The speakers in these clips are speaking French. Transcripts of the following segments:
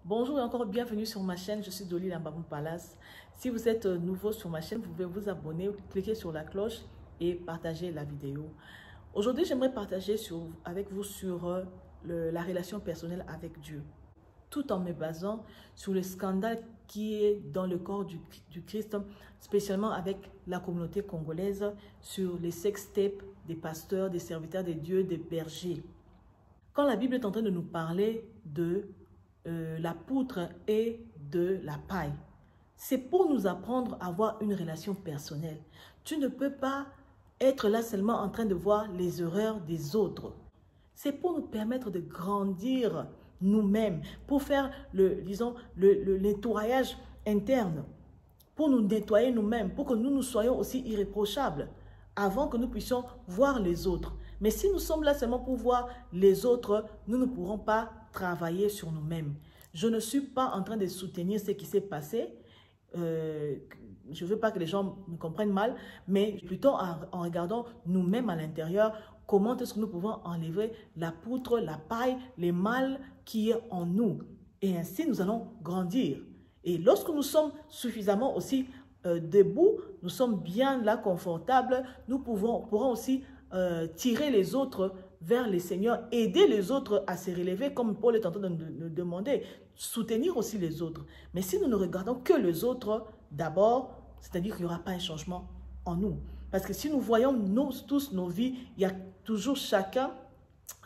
Bonjour et encore bienvenue sur ma chaîne, je suis Dolly Lambamou Palace. Si vous êtes nouveau sur ma chaîne, vous pouvez vous abonner, cliquer sur la cloche et partager la vidéo. Aujourd'hui, j'aimerais partager avec vous sur la relation personnelle avec Dieu, tout en me basant sur le scandale qui est dans le corps du Christ, spécialement avec la communauté congolaise, sur les sextapes des pasteurs, des serviteurs de Dieu, des bergers. Quand la Bible est en train de nous parler de la poutre et de la paille, c'est pour nous apprendre à avoir une relation personnelle. Tu ne peux pas être là seulement en train de voir les erreurs des autres. C'est pour nous permettre de grandir nous-mêmes, pour faire le nettoyage interne, pour nous nettoyer nous-mêmes, pour que nous soyons aussi irréprochables, avant que nous puissions voir les autres. Mais si nous sommes là seulement pour voir les autres, nous ne pourrons pas travailler sur nous-mêmes. Je ne suis pas en train de soutenir ce qui s'est passé. Je ne veux pas que les gens me comprennent mal, mais plutôt en regardant nous-mêmes à l'intérieur, comment est-ce que nous pouvons enlever la poutre, la paille, les mal qui est en nous. Et ainsi, nous allons grandir. Et lorsque nous sommes suffisamment aussi debout, nous sommes bien là, confortables, nous pourrons aussi tirer les autres vers les seigneurs, aider les autres à se relever, comme Paul est en train de nous demander, soutenir aussi les autres. Mais si nous ne regardons que les autres d'abord, c'est-à-dire qu'il n'y aura pas un changement en nous. Parce que si nous voyons tous nos vies, il y a toujours chacun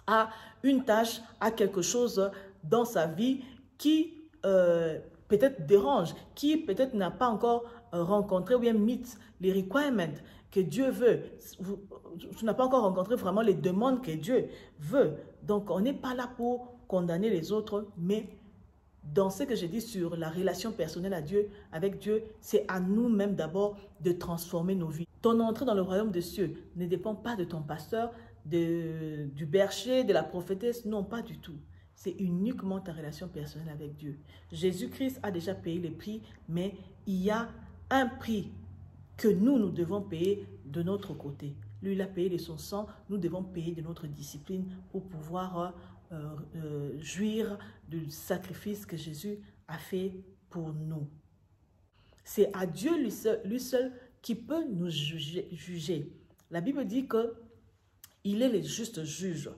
a une tâche, a quelque chose dans sa vie qui peut-être dérange, qui peut-être n'a pas encore rencontré ou bien meet les requirements que Dieu veut. Tu n'as pas encore rencontré vraiment les demandes que Dieu veut. Donc, on n'est pas là pour condamner les autres, mais dans ce que j'ai dit sur la relation personnelle avec Dieu, c'est à nous-mêmes d'abord de transformer nos vies. Ton entrée dans le royaume des cieux ne dépend pas de ton pasteur, du berger, de la prophétesse, non, pas du tout. C'est uniquement ta relation personnelle avec Dieu. Jésus-Christ a déjà payé le prix, mais il y a un prix que nous devons payer de notre côté. Lui, il a payé de son sang, nous devons payer de notre discipline pour pouvoir jouir du sacrifice que Jésus a fait pour nous. C'est à Dieu lui seul qui peut nous juger. La Bible dit qu'il est le juste juge.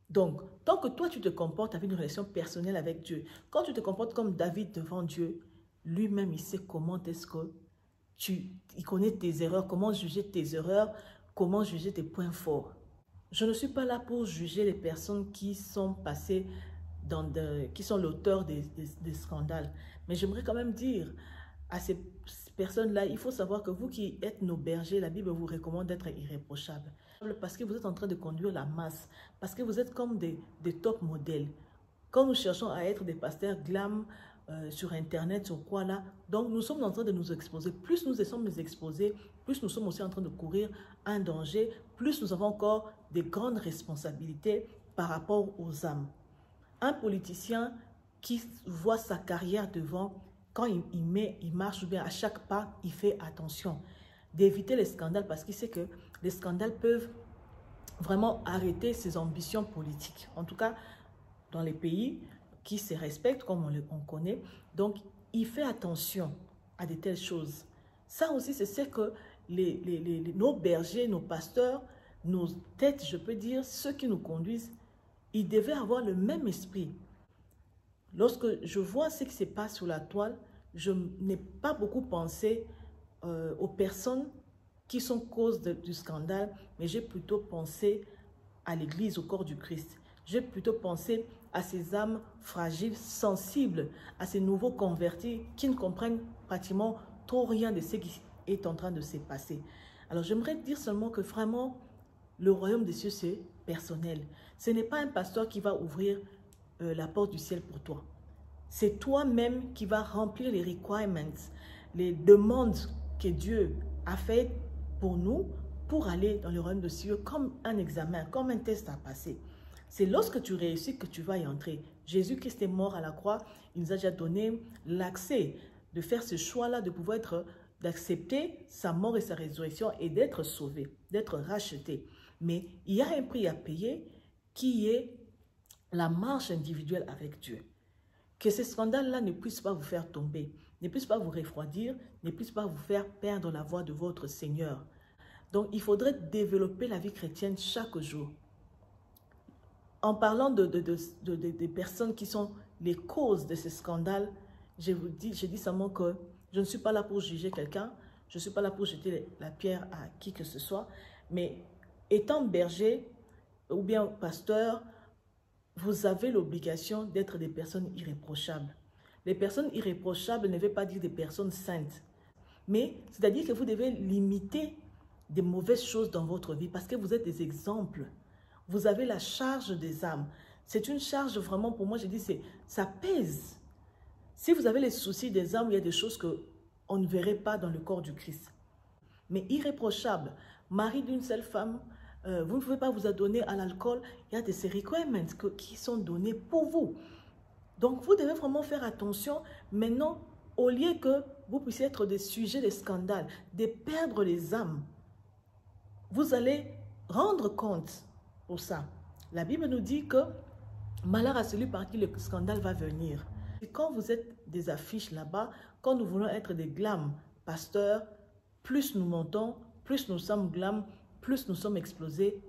Donc, tant que toi, tu te comportes avec une relation personnelle avec Dieu, quand tu te comportes comme David devant Dieu, lui-même, il sait comment est-ce que il connaît tes erreurs, comment juger tes erreurs, comment juger tes points forts. Je ne suis pas là pour juger les personnes qui sont passées qui sont l'auteur des scandales. Mais j'aimerais quand même dire à ces personnes-là, il faut savoir que vous qui êtes nos bergers, la Bible vous recommande d'être irréprochables. Parce que vous êtes en train de conduire la masse, parce que vous êtes comme des top modèles. Quand nous cherchons à être des pasteurs glam, sur Internet, sur quoi là. Donc, nous sommes en train de nous exposer. Plus nous sommes exposés, plus nous sommes aussi en train de courir un danger, plus nous avons encore des grandes responsabilités par rapport aux âmes. Un politicien qui voit sa carrière devant, quand il marche ou bien à chaque pas, il fait attention d'éviter les scandales parce qu'il sait que les scandales peuvent vraiment arrêter ses ambitions politiques. En tout cas, dans les pays qui se respectent, comme on connaît. Donc, il fait attention à de telles choses. Ça aussi, c'est ce que nos bergers, nos pasteurs, nos têtes, je peux dire, ceux qui nous conduisent, ils devaient avoir le même esprit. Lorsque je vois ce qui se passe sur la toile, je n'ai pas beaucoup pensé aux personnes qui sont cause du scandale, mais j'ai plutôt pensé à l'Église, au corps du Christ. J'ai plutôt pensé à ces âmes fragiles, sensibles, à ces nouveaux convertis qui ne comprennent pratiquement trop rien de ce qui est en train de se passer. Alors j'aimerais dire seulement que vraiment, le royaume des cieux, c'est personnel. Ce n'est pas un pasteur qui va ouvrir la porte du ciel pour toi. C'est toi-même qui vas remplir les requirements, les demandes que Dieu a faites pour nous, pour aller dans le royaume des cieux comme un examen, comme un test à passer. C'est lorsque tu réussis que tu vas y entrer. Jésus-Christ est mort à la croix. Il nous a déjà donné l'accès de faire ce choix-là, de pouvoir d'accepter sa mort et sa résurrection et d'être sauvé, d'être racheté. Mais il y a un prix à payer qui est la marche individuelle avec Dieu. Que ces scandales-là ne puissent pas vous faire tomber, ne puissent pas vous refroidir, ne puissent pas vous faire perdre la voie de votre Seigneur. Donc, il faudrait développer la vie chrétienne chaque jour. En parlant des personnes qui sont les causes de ces scandales, je dis seulement que je ne suis pas là pour juger quelqu'un, je ne suis pas là pour jeter la pierre à qui que ce soit, mais étant berger ou bien pasteur, vous avez l'obligation d'être des personnes irréprochables. Les personnes irréprochables ne veulent pas dire des personnes saintes, mais c'est-à-dire que vous devez limiter des mauvaises choses dans votre vie parce que vous êtes des exemples. Vous avez la charge des âmes. C'est une charge vraiment, pour moi, je dis, ça pèse. Si vous avez les soucis des âmes, il y a des choses qu'on ne verrait pas dans le corps du Christ. Mais irréprochable, mari d'une seule femme, vous ne pouvez pas vous adonner à l'alcool. Il y a des requirements qui sont donnés pour vous. Donc, vous devez vraiment faire attention. Maintenant, au lieu que vous puissiez être des sujets de scandales, de perdre les âmes, vous allez rendre compte pour ça. La Bible nous dit que malheur à celui par qui le scandale va venir. Et quand vous êtes des affiches là-bas, quand nous voulons être des glam pasteurs, plus nous montons, plus nous sommes glam, plus nous sommes exposés,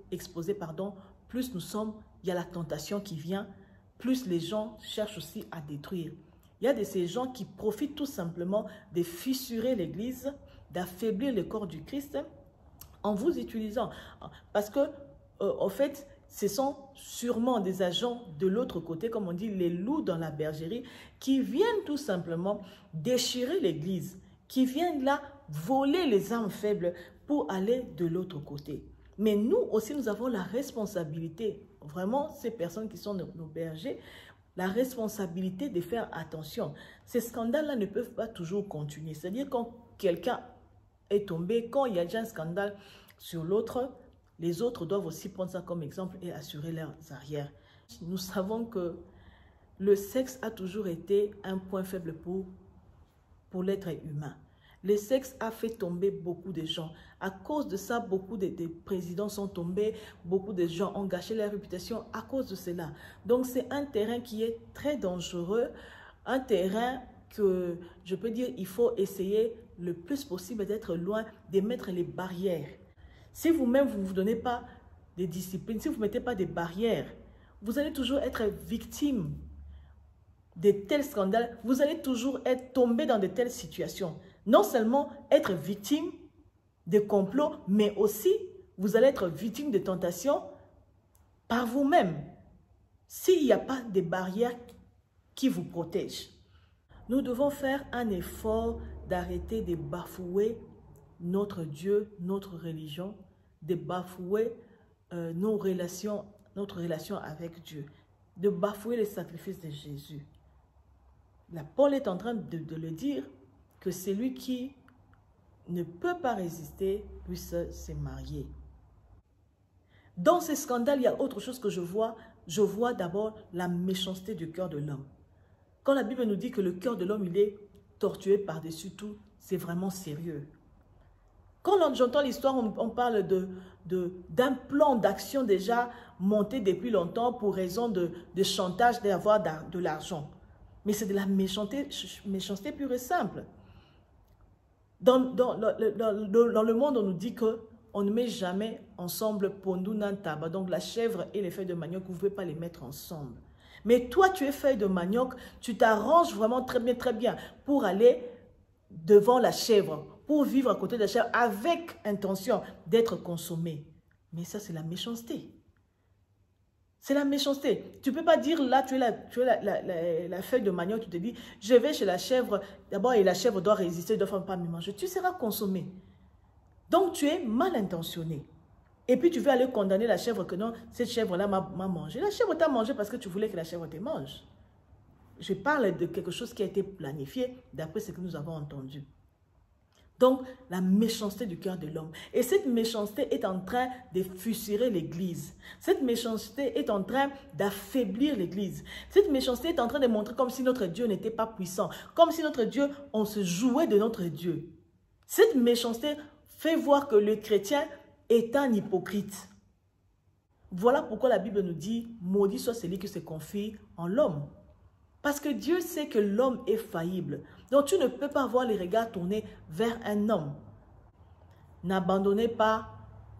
plus nous sommes, il y a la tentation qui vient, plus les gens cherchent aussi à détruire. Il y a de ces gens qui profitent tout simplement de fissurer l'Église, d'affaiblir le corps du Christ en vous utilisant. Parce que, en fait, ce sont sûrement des agents de l'autre côté, comme on dit, les loups dans la bergerie, qui viennent tout simplement déchirer l'Église, qui viennent là voler les âmes faibles pour aller de l'autre côté. Mais nous aussi, nous avons la responsabilité, vraiment, ces personnes qui sont nos bergers, la responsabilité de faire attention. Ces scandales-là ne peuvent pas toujours continuer. C'est-à-dire quand quelqu'un est tombé, quand il y a déjà un scandale sur l'autre, les autres doivent aussi prendre ça comme exemple et assurer leurs arrières. Nous savons que le sexe a toujours été un point faible pour l'être humain. Le sexe a fait tomber beaucoup de gens. À cause de ça, beaucoup de présidents sont tombés, beaucoup de gens ont gâché leur réputation à cause de cela. Donc c'est un terrain qui est très dangereux, un terrain que je peux dire il faut essayer le plus possible d'être loin, de mettre les barrières. Si vous-même vous ne vous donnez pas des disciplines, si vous ne mettez pas des barrières, vous allez toujours être victime de tels scandales, vous allez toujours être tombé dans de telles situations. Non seulement être victime de complots, mais aussi vous allez être victime de tentations par vous-même. S'il n'y a pas de barrières qui vous protègent. Nous devons faire un effort d'arrêter de bafouer notre Dieu, notre religion, de bafouer notre relation avec Dieu, de bafouer les sacrifices de Jésus. La Paul est en train de le dire, que celui qui ne peut pas résister puisse se marier. Dans ces scandales, il y a autre chose que je vois. Je vois d'abord la méchanceté du cœur de l'homme. Quand la Bible nous dit que le cœur de l'homme, il est tortué par-dessus tout, c'est vraiment sérieux. Quand j'entends l'histoire, on parle d'un plan d'action déjà monté depuis longtemps pour raison de chantage d'avoir de l'argent. Mais c'est de la méchanceté pure et simple. Dans le monde, on nous dit qu'on ne met jamais ensemble pondu nantaba, donc la chèvre et les feuilles de manioc, vous ne pouvez pas les mettre ensemble. Mais toi, tu es feuille de manioc, tu t'arranges vraiment très bien pour aller devant la chèvre, pour vivre à côté de la chèvre avec intention d'être consommé. Mais ça, c'est la méchanceté. C'est la méchanceté. Tu ne peux pas dire, là, tu es la feuille de manioc, tu te dis, je vais chez la chèvre, d'abord, et la chèvre doit résister, ne doit pas me manger. Tu seras consommé. Donc, tu es mal intentionné. Et puis, tu veux aller condamner la chèvre que non, cette chèvre-là m'a mangé. La chèvre t'a mangé parce que tu voulais que la chèvre te mange. Je parle de quelque chose qui a été planifié d'après ce que nous avons entendu. Donc, la méchanceté du cœur de l'homme. Et cette méchanceté est en train de fissurer l'Église. Cette méchanceté est en train d'affaiblir l'Église. Cette méchanceté est en train de montrer comme si notre Dieu n'était pas puissant. Comme si notre Dieu, on se jouait de notre Dieu. Cette méchanceté fait voir que le chrétien est un hypocrite. Voilà pourquoi la Bible nous dit, maudit soit celui qui se confie en l'homme. Parce que Dieu sait que l'homme est faillible. Donc tu ne peux pas avoir les regards tournés vers un homme. N'abandonnez pas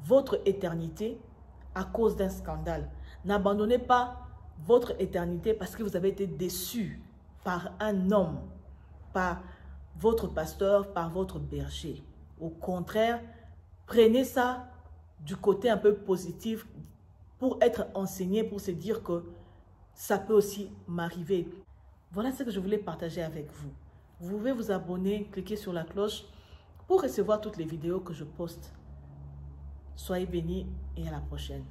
votre éternité à cause d'un scandale. N'abandonnez pas votre éternité parce que vous avez été déçu par un homme, par votre pasteur, par votre berger. Au contraire, prenez ça du côté un peu positif pour être enseigné, pour se dire que ça peut aussi m'arriver. Voilà ce que je voulais partager avec vous. Vous pouvez vous abonner, cliquer sur la cloche pour recevoir toutes les vidéos que je poste. Soyez bénis et à la prochaine.